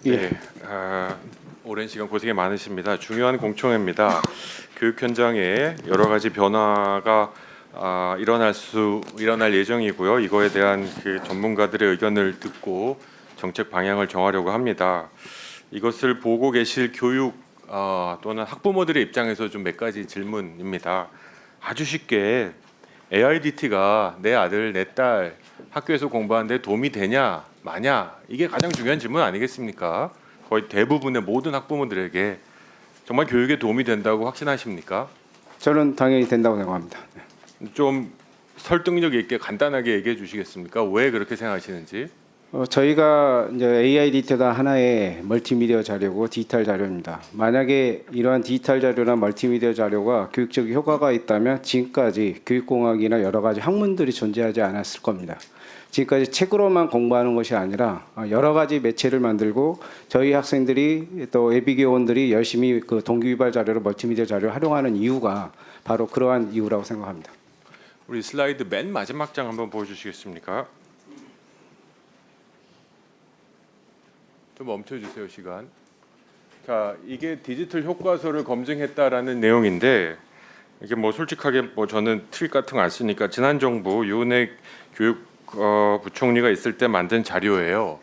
네, 오랜 시간 고생이 많으십니다. 중요한 공청회입니다. 교육 현장에 여러 가지 변화가 일어날 예정이고요. 이거에 대한 그 전문가들의 의견을 듣고 정책 방향을 정하려고 합니다. 이것을 보고 계실 교육 또는 학부모들의 입장에서 좀 몇 가지 질문입니다. 아주 쉽게 AIDT가 내 아들, 내 딸 학교에서 공부하는데 도움이 되냐, 마냐, 이게 가장 중요한 질문 아니겠습니까? 거의 대부분의 모든 학부모들에게 정말 교육에 도움이 된다고 확신하십니까? 저는 당연히 된다고 생각합니다. 좀 설득력 있게 간단하게 얘기해 주시겠습니까? 왜 그렇게 생각하시는지? 저희가 이제 AIDT가 하나의 멀티미디어 자료고 디지털 자료입니다. 만약에 이러한 디지털 자료나 멀티미디어 자료가 교육적 효과가 있다면 지금까지 교육공학이나 여러 가지 학문들이 존재하지 않았을 겁니다. 지금까지 책으로만 공부하는 것이 아니라 여러 가지 매체를 만들고 저희 학생들이 또 예비교원들이 열심히 그 동기유발 자료로 멀티미디어 자료를 활용하는 이유가 바로 그러한 이유라고 생각합니다. 우리 슬라이드 맨 마지막 장 한번 보여주시겠습니까? 좀 멈춰주세요, 시간. 자, 이게 디지털 효과서를 검증했다라는 내용인데 이게 뭐 솔직하게 뭐 저는 트릭 같은 거 안 쓰니까 지난 정부 유은혜 교육부총리가 있을 때 만든 자료예요.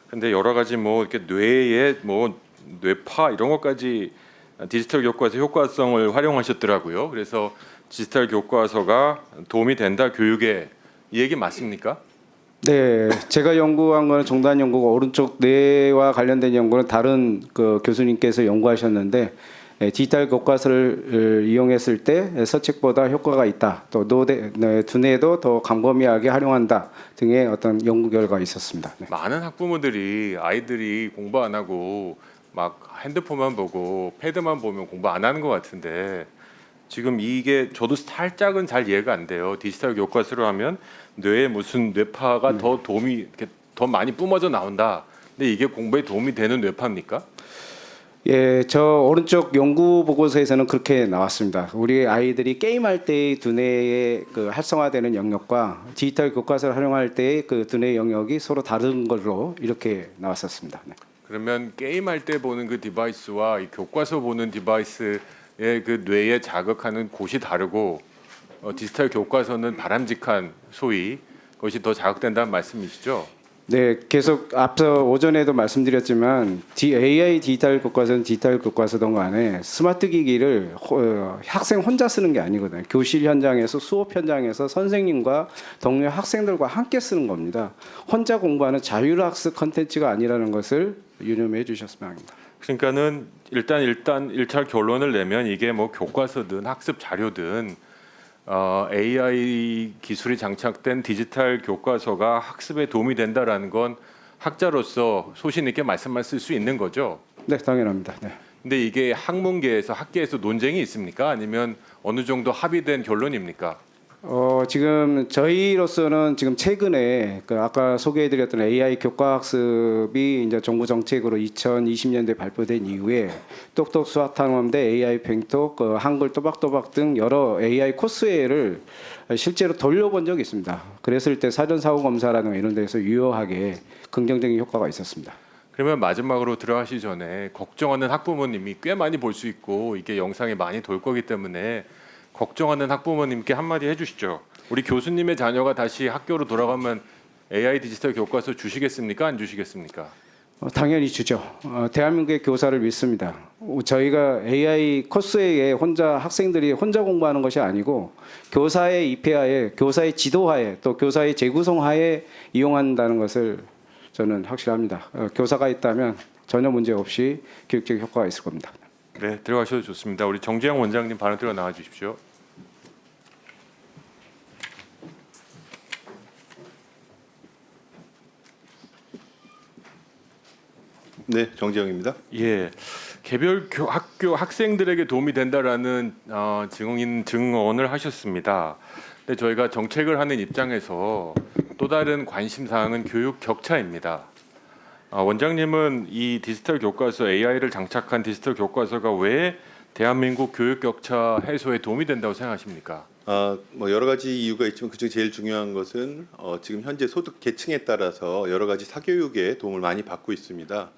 근데 여러 가지 뭐 이렇게 뇌의 뭐 뇌파 이런 것까지 디지털 교과서 효과성을 활용하셨더라고요. 그래서 디지털 교과서가 도움이 된다 교육에, 이 얘기 맞습니까? 네, 제가 연구한 거는 정단 연구가 오른쪽 뇌와 관련된 연구는 다른 그 교수님께서 연구하셨는데 디지털 교과서를 이용했을 때 서책보다 효과가 있다. 또 두뇌도 더 광범위하게 활용한다 등의 어떤 연구 결과가 있었습니다. 네. 많은 학부모들이 아이들이 공부 안 하고 막 핸드폰만 보고 패드만 보면 공부 안 하는 것 같은데 지금 이게 저도 살짝은 잘 이해가 안 돼요. 디지털 교과서로 하면 뇌에 무슨 뇌파가 더 도움이 이렇게 더 많이 뿜어져 나온다. 근데 이게 공부에 도움이 되는 뇌파입니까? 예, 저 오른쪽 연구 보고서에서는 그렇게 나왔습니다. 우리 아이들이 게임할 때의 두뇌의 그 활성화되는 영역과 디지털 교과서를 활용할 때의 그 두뇌 영역이 서로 다른 걸로 이렇게 나왔었습니다. 네. 그러면 게임할 때 보는 그 디바이스와 이 교과서 보는 디바이스의 그 뇌에 자극하는 곳이 다르고 디지털 교과서는 바람직한 소위 그것이 더 자극된다는 말씀이시죠? 네, 계속 앞서 오전에도 말씀드렸지만 AI 디지털 교과서는 디지털 교과서든 간에 스마트 기기를 학생 혼자 쓰는 게 아니거든요. 교실 현장에서 수업 현장에서 선생님과 동료 학생들과 함께 쓰는 겁니다. 혼자 공부하는 자율학습 컨텐츠가 아니라는 것을 유념해 주셨으면 합니다. 그러니까는 일단 1차 결론을 내면 이게 뭐 교과서든 학습 자료든 AI 기술이 장착된 디지털 교과서가 학습에 도움이 된다라는 건 학자로서 소신 있게 말씀만 쓸 수 있는 거죠. 네, 당연합니다. 네. 근데 이게 학문계에서 학계에서 논쟁이 있습니까? 아니면 어느 정도 합의된 결론입니까? 지금 저희로서는 지금 최근에 그 아까 소개해드렸던 AI 교과학습이 이제 정부 정책으로 2020년도에 발표된 이후에 똑똑 수학탐험대, AI 뱅톡, 한글 또박또박 등 여러 AI 코스회를 실제로 돌려본 적이 있습니다. 그랬을 때 사전사고 검사라든가 이런 데서 유효하게 긍정적인 효과가 있었습니다. 그러면 마지막으로 들어가시기 전에 걱정하는 학부모님이 꽤 많이 볼 수 있고 이게 영상에 많이 돌 거기 때문에 걱정하는 학부모님께 한마디 해주시죠. 우리 교수님의 자녀가 다시 학교로 돌아가면 AI 디지털 교과서 주시겠습니까? 안 주시겠습니까? 당연히 주죠. 대한민국의 교사를 믿습니다. 저희가 AI 코스에 학생들이 혼자 공부하는 것이 아니고 교사의 입회하에, 교사의 지도하에, 또 교사의 재구성하에 이용한다는 것을 저는 확실합니다. 교사가 있다면 전혀 문제 없이 교육적 효과가 있을 겁니다. 네, 들어가셔도 좋습니다. 우리 정재영 원장님 발언 들어 나와 주십시오. 네, 정재영입니다. 예, 개별 학교 학생들에게 도움이 된다라는 증언을 하셨습니다. 근데 저희가 정책을 하는 입장에서 또 다른 관심 사항은 교육 격차입니다. 원장님은 이 디지털 교과서 AI를 장착한 디지털 교과서가 왜 대한민국 교육 격차 해소에 도움이 된다고 생각하십니까? 뭐 여러 가지 이유가 있지만 그중에 제일 중요한 것은 지금 현재 소득 계층에 따라서 여러 가지 사교육에 도움을 많이 받고 있습니다.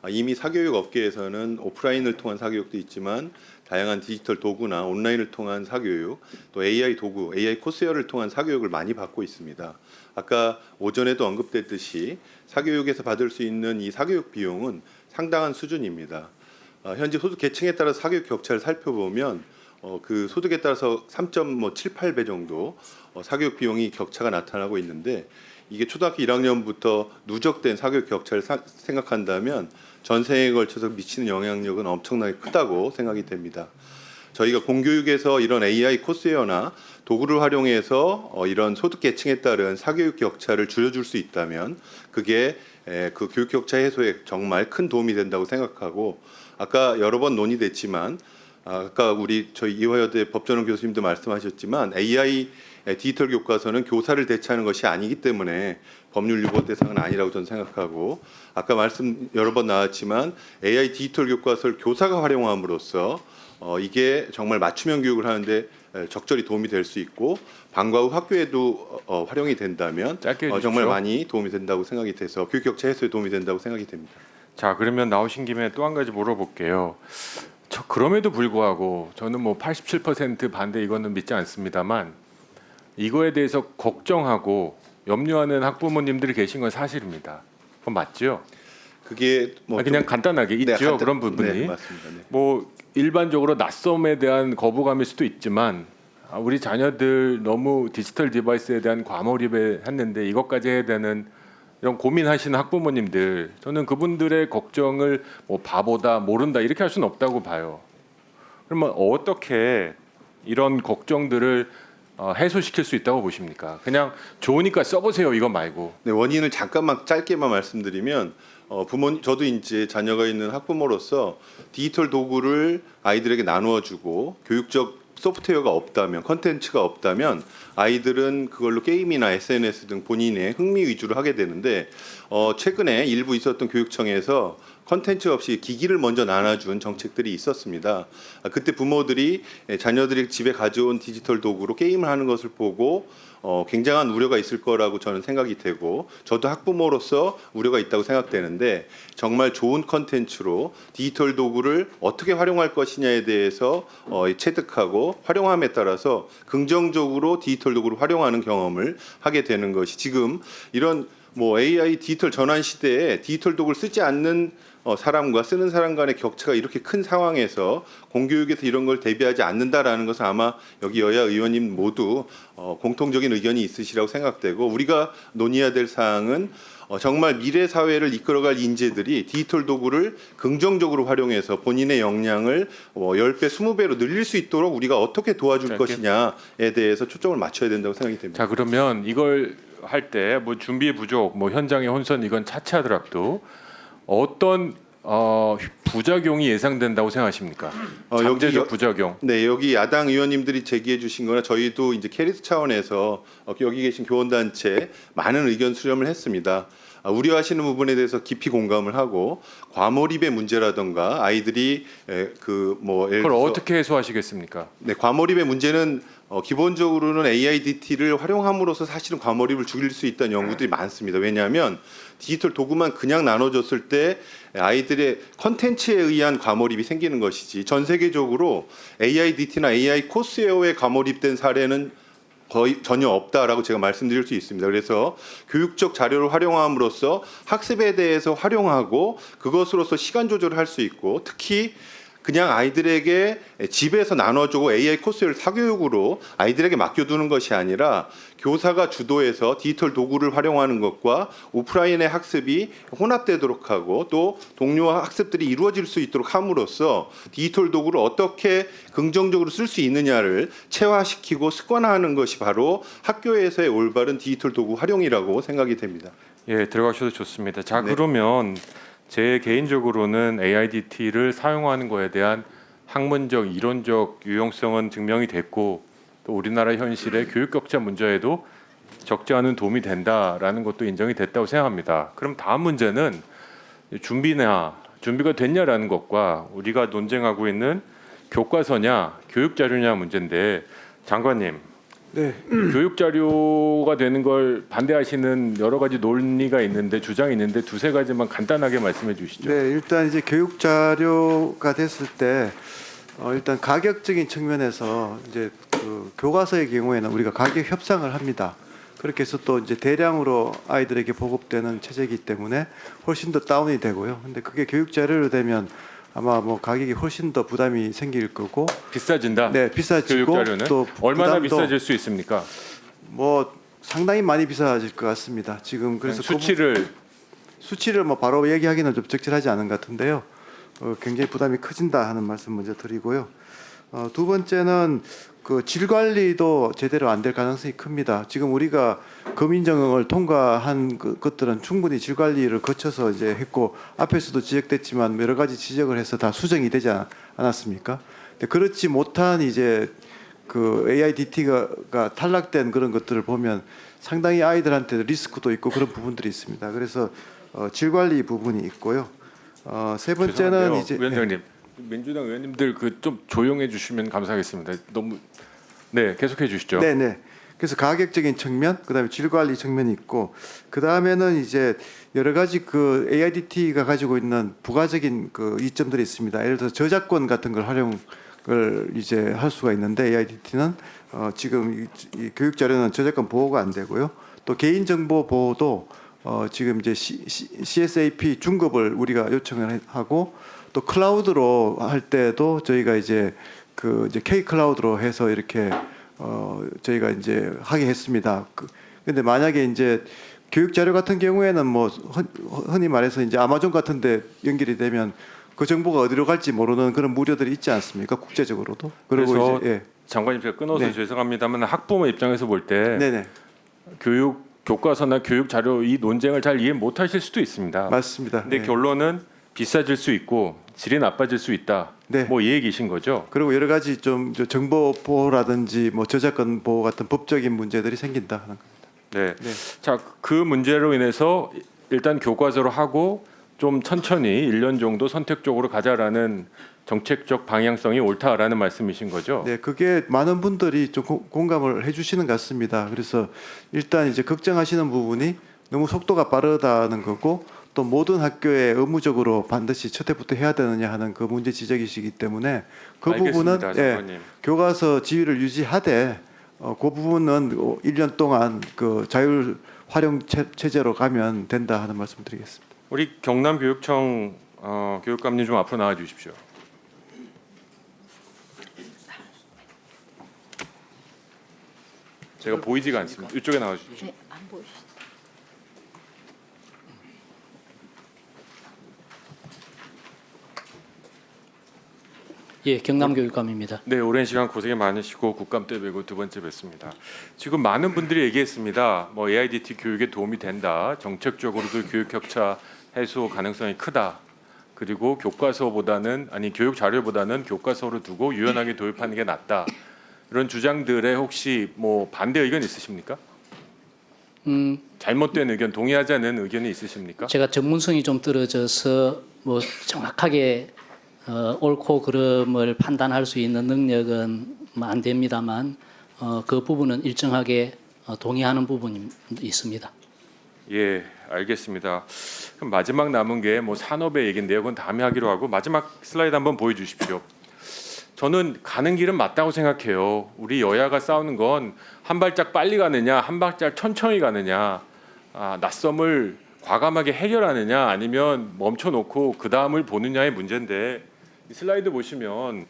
이미 사교육 업계에서는 오프라인을 통한 사교육도 있지만 다양한 디지털 도구나 온라인을 통한 사교육, 또 AI 도구, AI 코스웨어를 통한 사교육을 많이 받고 있습니다. 아까 오전에도 언급됐듯이 사교육에서 받을 수 있는 이 사교육 비용은 상당한 수준입니다. 현재 소득 계층에 따라 사교육 격차를 살펴보면 그 소득에 따라서 3.78배 정도 사교육 비용이 격차가 나타나고 있는데, 이게 초등학교 1학년부터 누적된 사교육 격차를 생각한다면 전생에 걸쳐서 미치는 영향력은 엄청나게 크다고 생각이 됩니다. 저희가 공교육에서 이런 AI 코스웨어나 도구를 활용해서 이런 소득 계층에 따른 사교육 격차를 줄여줄 수 있다면 그게 그 교육 격차 해소에 정말 큰 도움이 된다고 생각하고, 아까 여러 번 논의됐지만 아까 저희 이화여대 법전원 교수님도 말씀하셨지만 AI 디지털 교과서는 교사를 대체하는 것이 아니기 때문에 법률 유보 대상은 아니라고 저는 생각하고, 아까 말씀 여러 번 나왔지만 AI 디지털 교과서를 교사가 활용함으로써 이게 정말 맞춤형 교육을 하는데 적절히 도움이 될 수 있고, 방과 후 학교에도 활용이 된다면 짧게 해주십시오. 정말 많이 도움이 된다고 생각이 돼서 교육 격차 해소에 도움이 된다고 생각이 됩니다. 자, 그러면 나오신 김에 또 한 가지 물어볼게요. 그럼에도 불구하고 저는 뭐 87% 반대 이거는 믿지 않습니다만, 이거에 대해서 걱정하고 염려하는 학부모님들이 계신 건 사실입니다. 그건 맞죠? 그게 그냥 간단하게 있죠. 그런 부분이. 네, 맞습니다. 네. 뭐 일반적으로 낯섦에 대한 거부감일 수도 있지만, 우리 자녀들 너무 디지털 디바이스에 대한 과몰입에 했는데 이것까지 해야 되는 이런 고민하시는 학부모님들, 저는 그분들의 걱정을 뭐 바보다 모른다 이렇게 할 수는 없다고 봐요. 그러면 어떻게 이런 걱정들을 해소시킬 수 있다고 보십니까? 그냥 좋으니까 써보세요 이거 말고. 네, 원인을 잠깐만 짧게만 말씀드리면 저도 이제 자녀가 있는 학부모로서 디지털 도구를 아이들에게 나누어 주고 교육적 소프트웨어가 없다면, 컨텐츠가 없다면 아이들은 그걸로 게임이나 SNS 등 본인의 흥미 위주로 하게 되는데, 최근에 일부 있었던 교육청에서 컨텐츠 없이 기기를 먼저 나눠준 정책들이 있었습니다. 그때 부모들이 자녀들이 집에 가져온 디지털 도구로 게임을 하는 것을 보고 굉장한 우려가 있을 거라고 저는 생각이 되고, 저도 학부모로서 우려가 있다고 생각되는데, 정말 좋은 컨텐츠로 디지털 도구를 어떻게 활용할 것이냐에 대해서 체득하고 활용함에 따라서 긍정적으로 디지털 도구를 활용하는 경험을 하게 되는 것이, 지금 이런 AI 디지털 전환 시대에 디지털 도구를 쓰지 않는 사람과 쓰는 사람 간의 격차가 이렇게 큰 상황에서 공교육에서 이런 걸 대비하지 않는다라는 것은 아마 여기 여야 의원님 모두 공통적인 의견이 있으시라고 생각되고, 우리가 논의해야 될 사항은 정말 미래 사회를 이끌어갈 인재들이 디지털 도구를 긍정적으로 활용해서 본인의 역량을 10배, 20배로 늘릴 수 있도록 우리가 어떻게 도와줄 것이냐에 대해서 초점을 맞춰야 된다고 생각이 됩니다. 자, 그러면 이걸 할 때 뭐 준비 부족, 뭐 현장의 혼선 이건 차치하더라도 어떤 부작용이 예상된다고 생각하십니까? 잠재적 부작용. 네, 여기 야당 의원님들이 제기해 주신 거나 저희도 이제 캐리스 차원에서 여기 계신 교원단체 많은 의견 수렴을 했습니다. 우려하시는 부분에 대해서 깊이 공감을 하고, 과몰입의 문제라든가 아이들이 그걸 어떻게 해소하시겠습니까? 네, 과몰입의 문제는 기본적으로는 AIDT를 활용함으로써 사실은 과몰입을 줄일 수 있다는 연구들이 많습니다. 왜냐하면 디지털 도구만 그냥 나눠줬을 때 아이들의 컨텐츠에 의한 과몰입이 생기는 것이지, 전 세계적으로 AIDT나 AI 코스웨어에 과몰입된 사례는 거의 전혀 없다라고 제가 말씀드릴 수 있습니다. 그래서 교육적 자료를 활용함으로써 학습에 대해서 활용하고 그것으로서 시간 조절을 할 수 있고, 특히 그냥 아이들에게 집에서 나눠주고 AI 코스웨어를 사교육으로 아이들에게 맡겨두는 것이 아니라 교사가 주도해서 디지털 도구를 활용하는 것과 오프라인의 학습이 혼합되도록 하고, 또 동료와 학습들이 이루어질 수 있도록 함으로써 디지털 도구를 어떻게 긍정적으로 쓸 수 있느냐를 체화시키고 습관화하는 것이 바로 학교에서의 올바른 디지털 도구 활용이라고 생각이 됩니다. 예, 들어가셔도 좋습니다. 자, 네. 그러면 제 개인적으로는 AIDT를 사용하는 거에 대한 학문적, 이론적 유용성은 증명이 됐고, 또 우리나라 현실의 교육 격차 문제에도 적지 않은 도움이 된다라는 것도 인정이 됐다고 생각합니다. 그럼 다음 문제는 준비가 됐냐라는 것과 우리가 논쟁하고 있는 교과서냐 교육 자료냐 문제인데, 장관님, 네, 교육 자료가 되는 걸 반대하시는 여러 가지 논리가 있는데 주장이 있는데 두세 가지만 간단하게 말씀해 주시죠. 네, 일단 이제 교육 자료가 됐을 때 일단 가격적인 측면에서 이제 그 교과서의 경우에는 우리가 가격 협상을 합니다. 그렇게 해서 또 이제 대량으로 아이들에게 보급되는 체제이기 때문에 훨씬 더 다운이 되고요. 근데 그게 교육 자료로 되면 아마 뭐 가격이 훨씬 더 부담이 생길 거고, 비싸진다. 네, 교육 비싸지고 자료는 또 얼마나 부담도 비싸질 수 있습니까? 뭐 상당히 많이 비싸질 것 같습니다. 지금 그래서 수치를 뭐 바로 얘기하기는 좀 적절하지 않은 것 같은데요. 굉장히 부담이 커진다 하는 말씀 먼저 드리고요. 두 번째는 그 질 관리도 제대로 안 될 가능성이 큽니다. 지금 우리가 검인정을 통과한 것들은 충분히 질 관리를 거쳐서 이제 했고 앞에서도 지적됐지만 여러 가지 지적을 해서 다 수정이 되지 않았습니까? 근데 그렇지 못한 이제 그 AIDT가 탈락된 그런 것들을 보면 상당히 아이들한테 리스크도 있고 그런 부분들이 있습니다. 그래서 질 관리 부분이 있고요. 세 번째는 죄송한데요, 이제 위원장님, 민주당 의원님들 그 좀 조용해 주시면 감사하겠습니다. 너무 네 계속해 주시죠. 네네. 그래서 가격적인 측면, 그다음에 질 관리 측면이 있고, 그 다음에는 이제 여러 가지 그 AIDT가 가지고 있는 부가적인 그 이점들이 있습니다. 예를 들어 저작권 같은 걸 활용을 이제 할 수가 있는데 AIDT는 지금 이 교육 자료는 저작권 보호가 안 되고요. 또 개인 정보 보호도 지금 이제 CSAP 중급을 우리가 요청을 하고 또 클라우드로 할 때도 저희가 이제 그 이제 K 클라우드로 해서 이렇게 저희가 이제 하게 했습니다. 근데 만약에 이제 교육 자료 같은 경우에는 뭐 흔히 말해서 이제 아마존 같은데 연결이 되면 그 정보가 어디로 갈지 모르는 그런 우려들이 있지 않습니까? 국제적으로도. 그리고 그래서 이제 예. 장관님 제가 끊어서 네. 죄송합니다만 학부모 입장에서 볼 때 네네 교과서나 교육 자료 이 논쟁을 잘 이해 못하실 수도 있습니다. 맞습니다. 근데 네. 결론은 비싸질 수 있고 질이 나빠질 수 있다. 네. 뭐 이 얘기신 거죠? 그리고 여러 가지 좀 정보 보호라든지 뭐 저작권 보호 같은 법적인 문제들이 생긴다 하는 겁니다. 네. 네. 자, 그 문제로 인해서 일단 교과서로 하고 좀 천천히 1년 정도 선택적으로 가자라는 정책적 방향성이 옳다라는 말씀이신 거죠? 네, 그게 많은 분들이 좀 공감을 해주시는 것 같습니다. 그래서 일단 이제 걱정하시는 부분이 너무 속도가 빠르다는 거고 또 모든 학교에 의무적으로 반드시 첫 해부터 해야 되느냐 하는 그 문제 지적이시기 때문에 그 알겠습니다, 부분은 장관님. 교과서 지위를 유지하되 그 부분은 1년 동안 그 자율 활용 체제로 가면 된다 하는 말씀드리겠습니다. 우리 경남교육청 교육감님 좀 앞으로 나와 주십시오. 제가 보이지가 않습니다. 이쪽에 나와 주십시오. 네, 안 보이시죠? 예, 경남교육감입니다. 네, 오랜 시간 고생이 많으시고 국감 때 뵈고 두 번째 뵙습니다. 지금 많은 분들이 얘기했습니다. 뭐 AIDT 교육에 도움이 된다. 정책적으로도 교육 격차 해소 가능성이 크다. 그리고 교과서보다는 아니 교육 자료보다는 교과서로 두고 유연하게 도입하는 게 낫다. 이런 주장들에 혹시 뭐 반대 의견 있으십니까? 잘못된 의견, 동의하지 않는 의견이 있으십니까? 제가 전문성이 좀 떨어져서 뭐 정확하게 옳고 그름을 판단할 수 있는 능력은 뭐안 됩니다만 그 부분은 일정하게 동의하는 부분이 있습니다. 예, 알겠습니다. 그럼 마지막 남은 게 뭐 산업의 얘기인데요. 그건 다음에 하기로 하고 마지막 슬라이드 한번 보여주십시오. 저는 가는 길은 맞다고 생각해요. 우리 여야가 싸우는 건 한 발짝 빨리 가느냐, 한 발짝 천천히 가느냐, 낯섦을 과감하게 해결하느냐, 아니면 멈춰놓고 그 다음을 보느냐의 문제인데 이 슬라이드 보시면